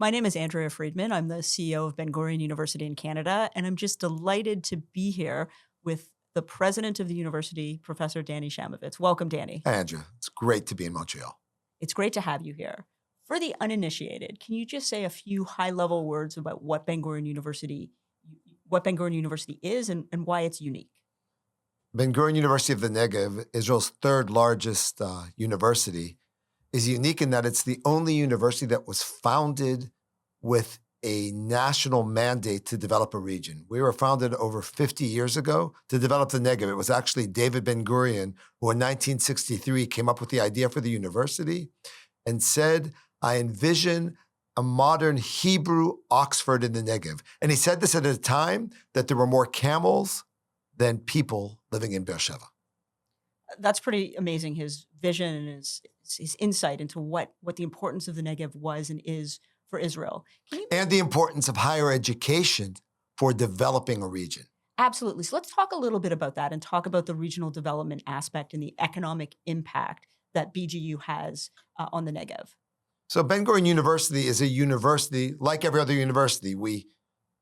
My name is Andrea Friedman. I'm the CEO of Ben-Gurion University in Canada, and I'm just delighted to be here with the president of the university, Professor Danny Shamovitz. Welcome, Danny. Hi, Andrew. It's great to be in Montreal. It's great to have you here. For the uninitiated, can you just say a few high-level words about what Ben-Gurion University is and why it's unique? Ben-Gurion University of the Negev, Israel's third largest university, is unique in that it's the only university that was founded with a national mandate to develop a region. We were founded over 50 years ago to develop the Negev. It was actually David Ben-Gurion who in 1963 came up with the idea for the university and said, I envision a modern Hebrew Oxford in the Negev. And he said this at a time that there were more camels than people living in Beersheba. That's pretty amazing, his vision and his insight into what the importance of the Negev was and is for Israel. And the importance of higher education for developing a region. Absolutely. So let's talk a little bit about that and talk about the regional development aspect and the economic impact that BGU has on the Negev. So Ben-Gurion University is a university like every other university. We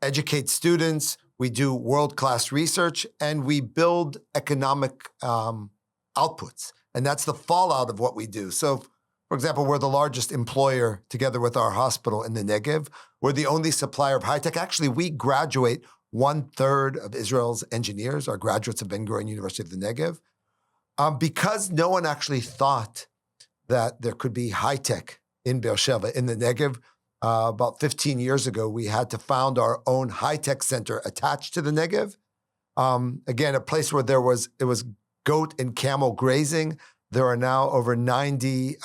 educate students, we do world-class research, and we build economic outputs. And that's the fallout of what we do. So, for example, we're the largest employer together with our hospital in the Negev. We're the only supplier of high-tech. Actually, we graduate 1/3 of Israel's engineers are graduates of Ben-Gurion University of the Negev. Because no one actually thought that there could be high-tech in Beersheba, in the Negev, about 15 years ago, we had to found our own high-tech center attached to the Negev. Again, a place where it was goat and camel grazing. There are now over 90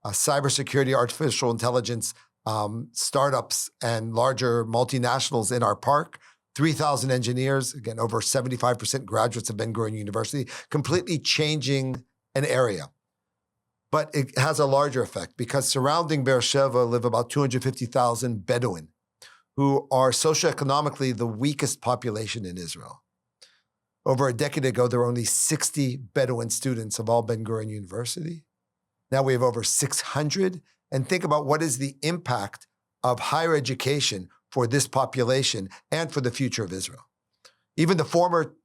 cybersecurity, artificial intelligence startups and larger multinationals in our park. 3,000 engineers, again, over 75% graduates of Ben-Gurion University, completely changing an area. But it has a larger effect because surrounding Beersheba live about 250,000 Bedouin, who are socioeconomically the weakest population in Israel. Over a decade ago, there were only 60 Bedouin students of all Ben-Gurion University. Now we have over 600. And think about what is the impact of higher education for this population and for the future of Israel. Even the former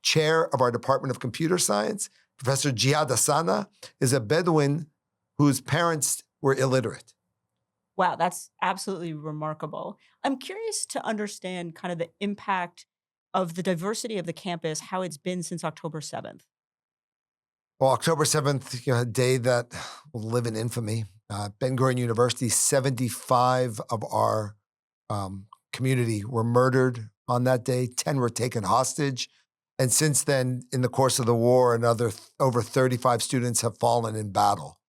chair of our Department of Computer Science, Professor Jihad Asana, is a Bedouin whose parents were illiterate. Wow, that's absolutely remarkable. I'm curious to understand kind of the impact of the diversity of the campus, how it's been since October 7th. Well, October 7th, a day that will live in infamy. Ben-Gurion University, 75 of our community were murdered on that day. 10 were taken hostage. And since then, in the course of the war, another over 35 students have fallen in battle.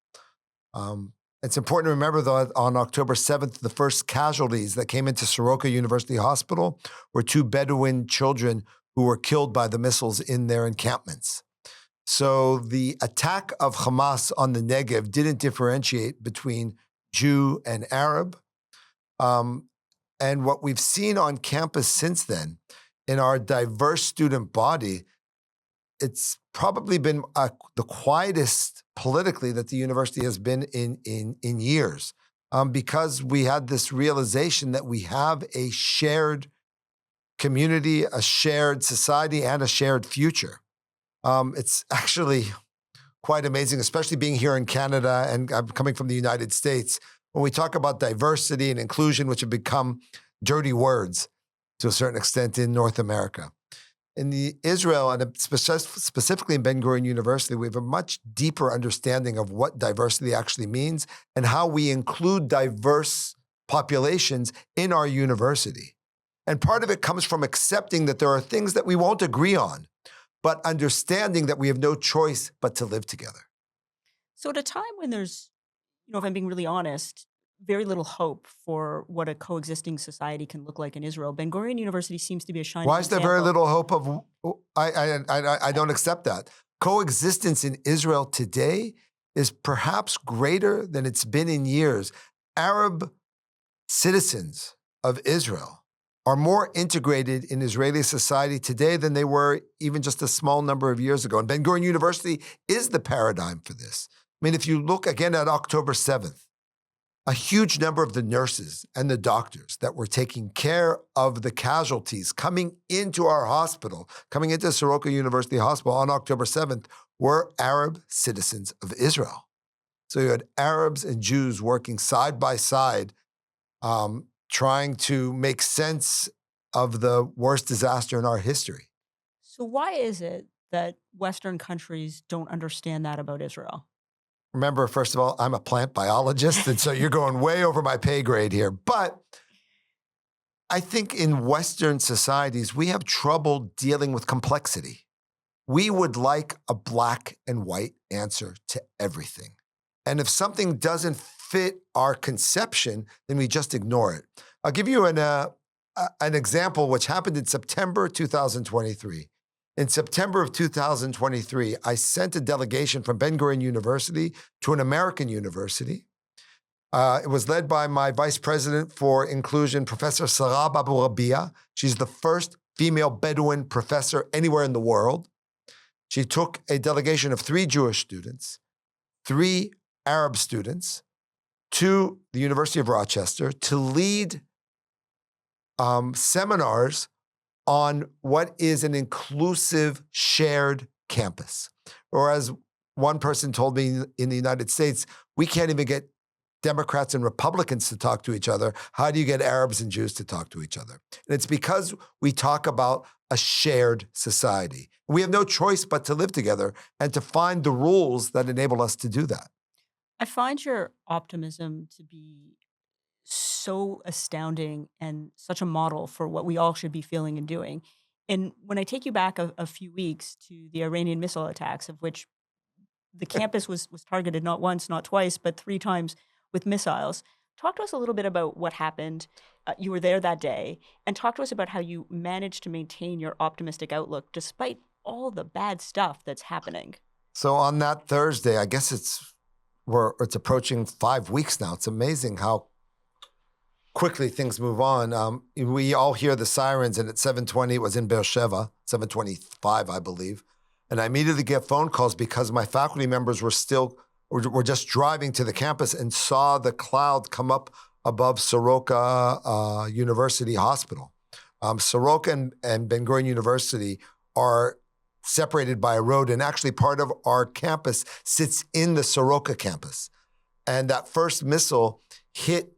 It's important to remember, though, that on October 7th, the first casualties that came into Soroka University Hospital were 2 Bedouin children who were killed by the missiles in their encampments. So the attack of Hamas on the Negev didn't differentiate between Jew and Arab. And what we've seen on campus since then, in our diverse student body, it's probably been the quietest politically that the university has been in years, because we had this realization that we have a shared community, a shared society, and a shared future. It's actually quite amazing, especially being here in Canada and I'm coming from the United States. When we talk about diversity and inclusion, which have become dirty words to a certain extent in North America. In Israel, and specifically in Ben-Gurion University, we have a much deeper understanding of what diversity actually means and how we include diverse populations in our university. And part of it comes from accepting that there are things that we won't agree on, but understanding that we have no choice but to live together. So at a time when there's, if I'm being really honest, very little hope for what a coexisting society can look like in Israel, Ben-Gurion University seems to be a shining Why is there example. very little hope of, I don't accept that. Coexistence in Israel today is perhaps greater than it's been in years. Arab citizens of Israel are more integrated in Israeli society today than they were even just a small number of years ago. And Ben-Gurion University is the paradigm for this. I mean, if you look again at October 7th, a huge number of the nurses and the doctors that were taking care of the casualties coming into our hospital, coming into Soroka University Hospital on October 7th, were Arab citizens of Israel. So you had Arabs and Jews working side by side, trying to make sense of the worst disaster in our history. So why is it that Western countries don't understand that about Israel? Remember, first of all, I'm a plant biologist, and so you're going way over my pay grade here. But I think in Western societies, we have trouble dealing with complexity. We would like a black and white answer to everything. And if something doesn't fit our conception, then we just ignore it. I'll give you an example which happened in September 2023. In September of 2023, I sent a delegation from Ben-Gurion University to an American university. It was led by my vice president for inclusion, Professor Sarab Abu Rabia. She's the first female Bedouin professor anywhere in the world. She took a delegation of 3 Jewish students, 3 Arab students to the University of Rochester to lead seminars on what is an inclusive shared campus. Or as one person told me in the United States, we can't even get Democrats and Republicans to talk to each other. How do you get Arabs and Jews to talk to each other? And it's because we talk about a shared society. We have no choice but to live together and to find the rules that enable us to do that. I find your optimism to be so astounding and such a model for what we all should be feeling and doing. And when I take you back a few weeks to the Iranian missile attacks, of which the campus was targeted not once, not twice, but 3 times with missiles, talk to us a little bit about what happened. You were there that day, and talk to us about how you managed to maintain your optimistic outlook despite all the bad stuff that's happening. So on that Thursday, I guess it's approaching 5 weeks now. It's amazing how quickly things move on. We all hear the sirens, and at 7:20, it was in Beersheba, 7:25, I believe. And I immediately get phone calls because my faculty members were just driving to the campus and saw the cloud come up above Soroka University Hospital. Soroka and Ben-Gurion University are separated by a road, and actually part of our campus sits in the Soroka campus. And that first missile hit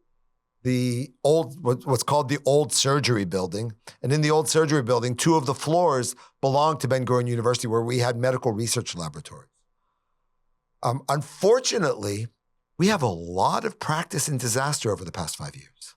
what's called the old surgery building. And in the old surgery building, 2 of the floors belonged to Ben-Gurion University, where we had medical research laboratories. Unfortunately, we have a lot of practice in disaster over the past 5 years.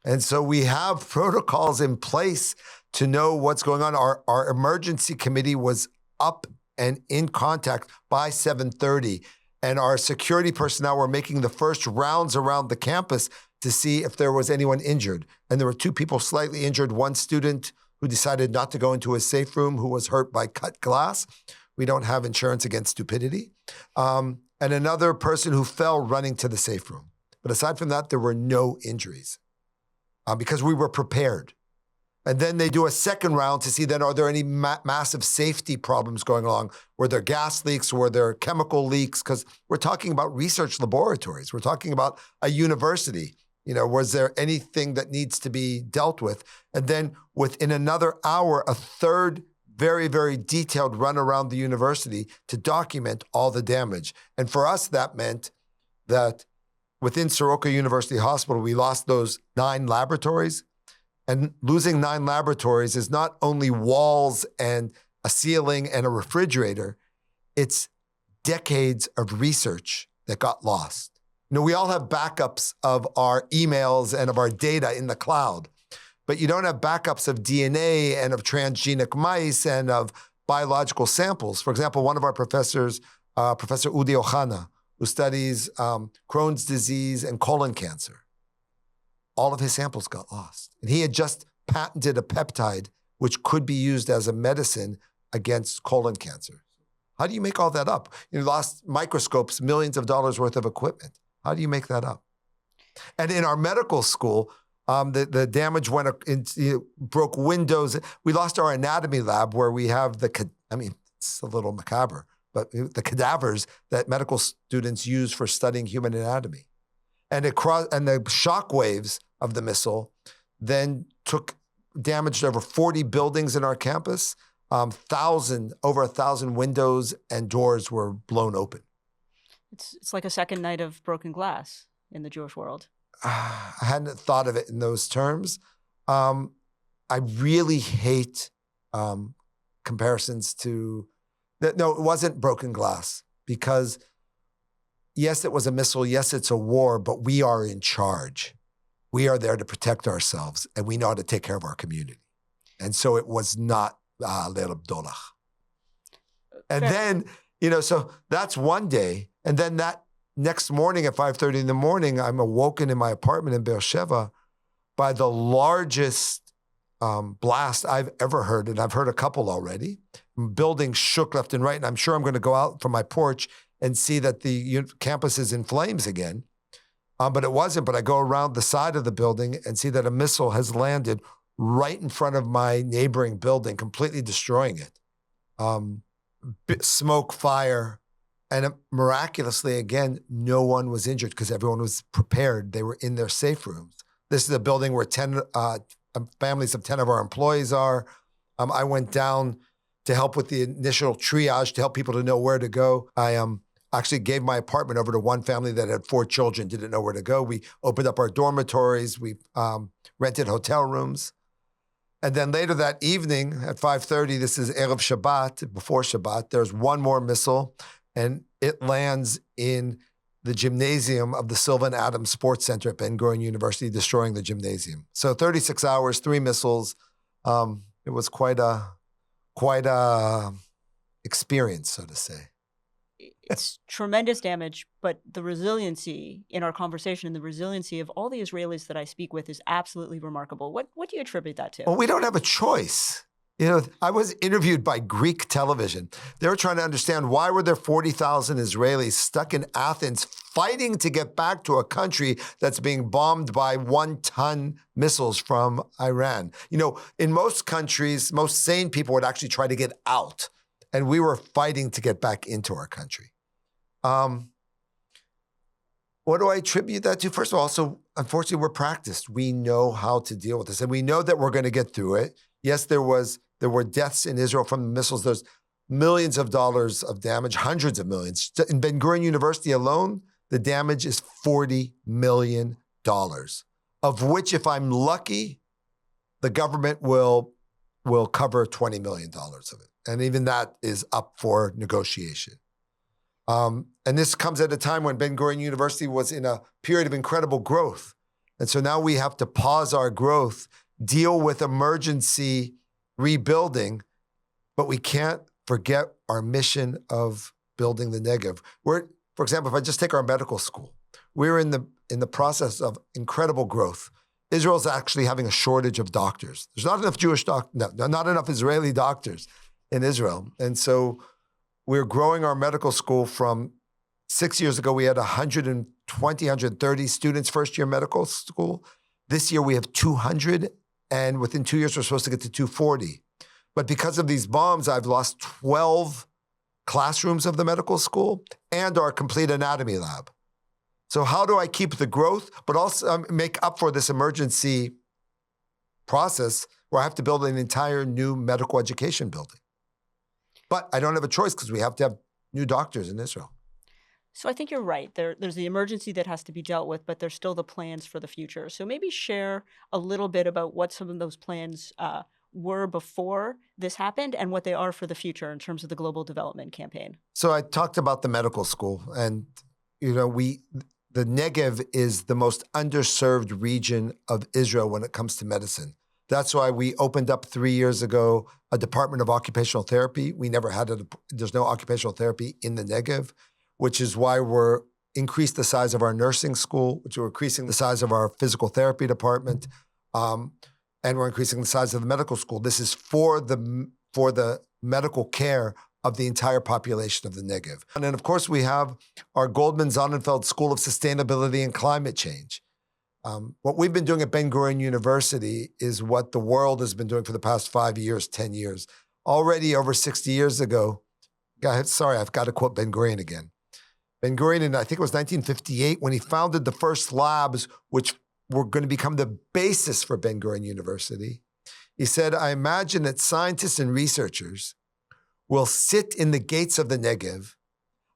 And so we have protocols in place to know what's going on. Our emergency committee was up and in contact by 7:30. And our security personnel were making the first rounds around the campus to see if there was anyone injured. And there were 2 people slightly injured, 1 student who decided not to go into a safe room who was hurt by cut glass. We don't have insurance against stupidity. And another person who fell running to the safe room. But aside from that, there were no injuries because we were prepared. And then they do a second round to see then, are there any massive safety problems going along? Were there gas leaks? Were there chemical leaks? Because we're talking about research laboratories. We're talking about a university. Was there anything that needs to be dealt with? And then within another hour, a third very, very detailed run around the university to document all the damage. And for us, that meant that within Soroka University Hospital, we lost those 9 laboratories. And losing 9 laboratories is not only walls and a ceiling and a refrigerator, it's decades of research that got lost. We all have backups of our emails and of our data in the cloud, but you don't have backups of DNA and of transgenic mice and of biological samples. For example, one of our professors, Professor Udi Ohana, who studies Crohn's disease and colon cancer, all of his samples got lost. And he had just patented a peptide which could be used as a medicine against colon cancer. How do you make all that up? You lost microscopes, millions of dollars worth of equipment. How do you make that up? And in our medical school, the damage broke windows. We lost our anatomy lab where we have it's a little macabre, but the cadavers that medical students use for studying human anatomy. and and the shock waves of the missile then damaged over 40 buildings in our campus. Over 1,000 windows and doors were blown open. It's like a second night of broken glass in the Jewish world. I hadn't thought of it in those terms. I really hate comparisons to that. No, it wasn't broken glass, because yes, it was a missile. Yes, it's a war, but we are in charge. We are there to protect ourselves, and we know how to take care of our community. And so it was not Leil Abdullah. And then, so that's one day. And then that next morning at 5:30 in the morning, I'm awoken in my apartment in Beersheba by the largest blast I've ever heard. And I've heard a couple already. Buildings shook left and right. And I'm sure I'm going to go out from my porch and see that the campus is in flames again. But it wasn't. But I go around the side of the building and see that a missile has landed right in front of my neighboring building, completely destroying it. Smoke, fire, and miraculously, again, no one was injured because everyone was prepared. They were in their safe rooms. This is a building where 10 families of 10 of our employees are. I went down to help with the initial triage to help people to know where to go. I actually gave my apartment over to one family that had 4 children, didn't know where to go. We opened up our dormitories. We rented hotel rooms. And then later that evening at 5:30, this is Erev Shabbat, before Shabbat, there's one more missile, and it lands in the gymnasium of the Sylvan Adams Sports Center at Ben-Gurion University, destroying the gymnasium. So 36 hours, 3 missiles. It was quite a experience, so to say. It's tremendous damage, but the resiliency in our conversation and the resiliency of all the Israelis that I speak with is absolutely remarkable. What do you attribute that to? Well, we don't have a choice. I was interviewed by Greek television. They were trying to understand why were there 40,000 Israelis stuck in Athens fighting to get back to a country that's being bombed by 1-ton missiles from Iran. In most countries, most sane people would actually try to get out, and we were fighting to get back into our country. What do I attribute that to? First of all, unfortunately, we're practiced. We know how to deal with this, and we know that we're going to get through it. Yes, there were deaths in Israel from the missiles. There's millions of dollars of damage, hundreds of millions. In Ben-Gurion University alone, the damage is $40 million, of which, if I'm lucky, the government will cover $20 million of it. And even that is up for negotiation. And this comes at a time when Ben-Gurion University was in a period of incredible growth. And so now we have to pause our growth, deal with emergency rebuilding, but we can't forget our mission of building the Negev. For example, if I just take our medical school, we're in the process of incredible growth. Israel's actually having a shortage of doctors. There's not enough not enough Israeli doctors in Israel. And so we're growing our medical school from 6 years ago, we had 120, 130 students first year medical school. This year we have 200, and within 2 years we're supposed to get to 240. But because of these bombs, I've lost 12 classrooms of the medical school and our complete anatomy lab. So how do I keep the growth, but also make up for this emergency process where I have to build an entire new medical education building? But I don't have a choice because we have to have new doctors in Israel. So I think you're right. There's the emergency that has to be dealt with, but there's still the plans for the future. So maybe share a little bit about what some of those plans were before this happened and what they are for the future in terms of the global development campaign. So I talked about the medical school, and the Negev is the most underserved region of Israel when it comes to medicine. That's why we opened up 3 years ago a Department of Occupational Therapy. We never had there's no occupational therapy in the Negev, which is why we're increased the size of our nursing school, which we're increasing the size of our physical therapy department, and we're increasing the size of the medical school. This is for the medical care of the entire population of the Negev. And then, of course, we have our Goldman Sonnenfeld School of Sustainability and Climate Change. What we've been doing at Ben-Gurion University is what the world has been doing for the past 5 years, 10 years. Already over 60 years ago, I've got to quote Ben-Gurion again. Ben-Gurion in, I think it was 1958, when he founded the first labs, which were going to become the basis for Ben-Gurion University. He said, I imagine that scientists and researchers will sit in the gates of the Negev,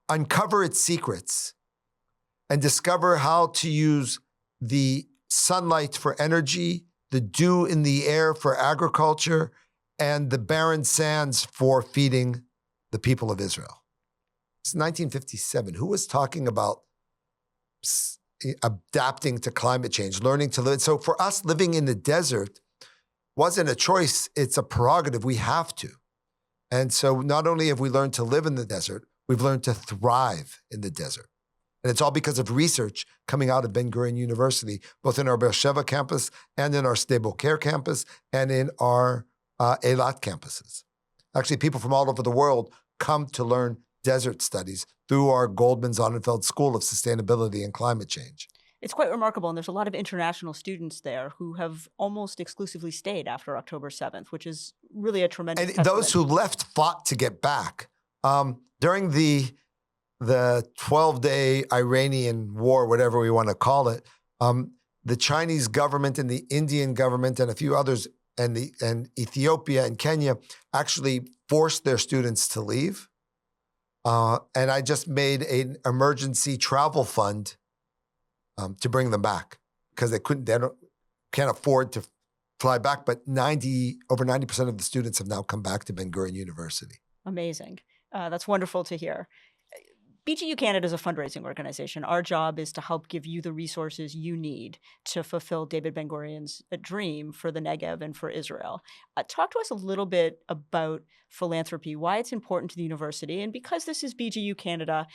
uncover its secrets, and discover how to use the sunlight for energy, the dew in the air for agriculture, and the barren sands for feeding the people of Israel. It's 1957. Who was talking about adapting to climate change, learning to live? So for us, living in the desert wasn't a choice, it's a prerogative. We have to. And so not only have we learned to live in the desert, we've learned to thrive in the desert. And it's all because of research coming out of Ben-Gurion University, both in our Beersheba campus and in our Sde Boker campus and in our Eilat campuses. Actually, people from all over the world come to learn desert studies through our Goldman Sonnenfeld School of Sustainability and Climate Change. It's quite remarkable, and there's a lot of international students there who have almost exclusively stayed after October 7th, which is really a tremendous And testament. those who left fought to get back. During the 12-day Iranian war, whatever we want to call it, the Chinese government and the Indian government and a few others, and Ethiopia and Kenya actually forced their students to leave. And I just made an emergency travel fund to bring them back because they can't afford to fly back. But over 90% of the students have now come back to Ben-Gurion University. Amazing. That's wonderful to hear. BGU Canada is a fundraising organization. Our job is to help give you the resources you need to fulfill David Ben-Gurion's dream for the Negev and for Israel. Talk to us a little bit about philanthropy, why it's important to the university, and because this is BGU Canada,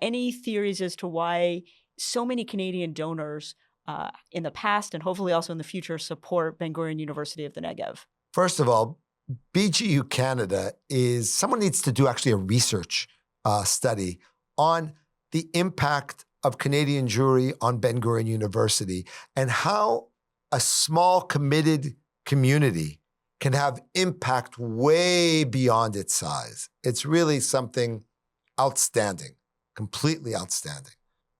any theories as to why so many Canadian donors in the past and hopefully also in the future support Ben-Gurion University of the Negev? First of all, BGU Canada is, someone needs to do actually a research study on the impact of Canadian Jewry on Ben-Gurion University and how a small committed community can have impact way beyond its size. It's really something outstanding, completely outstanding.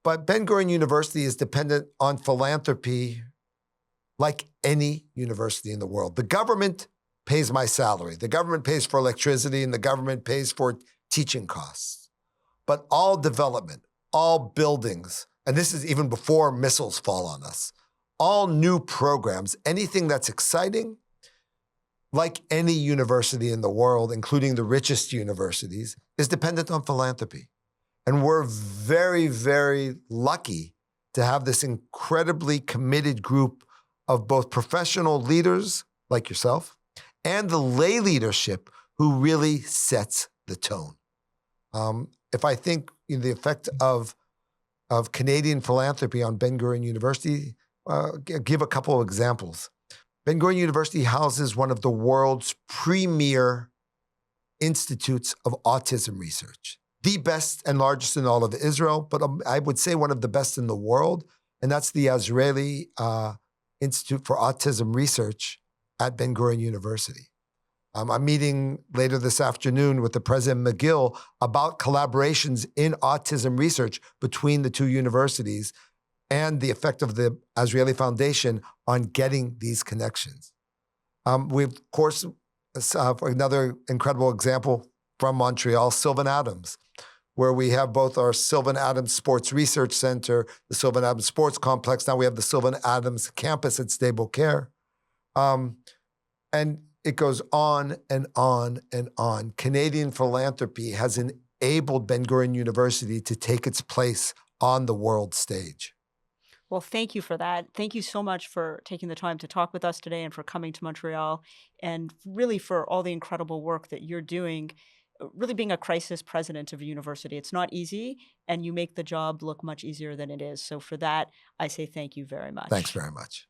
But Ben-Gurion University is dependent on philanthropy like any university in the world. The government pays my salary. The government pays for electricity and the government pays for teaching costs. But all development, all buildings, and this is even before missiles fall on us, all new programs, anything that's exciting, like any university in the world, including the richest universities, is dependent on philanthropy. And we're very, very lucky to have this incredibly committed group of both professional leaders like yourself and the lay leadership who really sets the tone. If I think the effect of Canadian philanthropy on Ben-Gurion University, give a couple of examples. Ben-Gurion University houses one of the world's premier institutes of autism research, the best and largest in all of Israel, but I would say one of the best in the world, and that's the Israeli Institute for Autism Research at Ben-Gurion University. I'm meeting later this afternoon with the President McGill about collaborations in autism research between the two universities and the effect of the Israeli Foundation on getting these connections. We, of course, another incredible example from Montreal, Sylvan Adams, where we have both our Sylvan Adams Sports Research Center, the Sylvan Adams Sports Complex. Now we have the Sylvan Adams campus at Sde Boker. And it goes on and on and on. Canadian philanthropy has enabled Ben-Gurion University to take its place on the world stage. Well, thank you for that. Thank you so much for taking the time to talk with us today and for coming to Montreal and really for all the incredible work that you're doing, really being a crisis president of a university. It's not easy, and you make the job look much easier than it is. So for that, I say thank you very much. Thanks very much.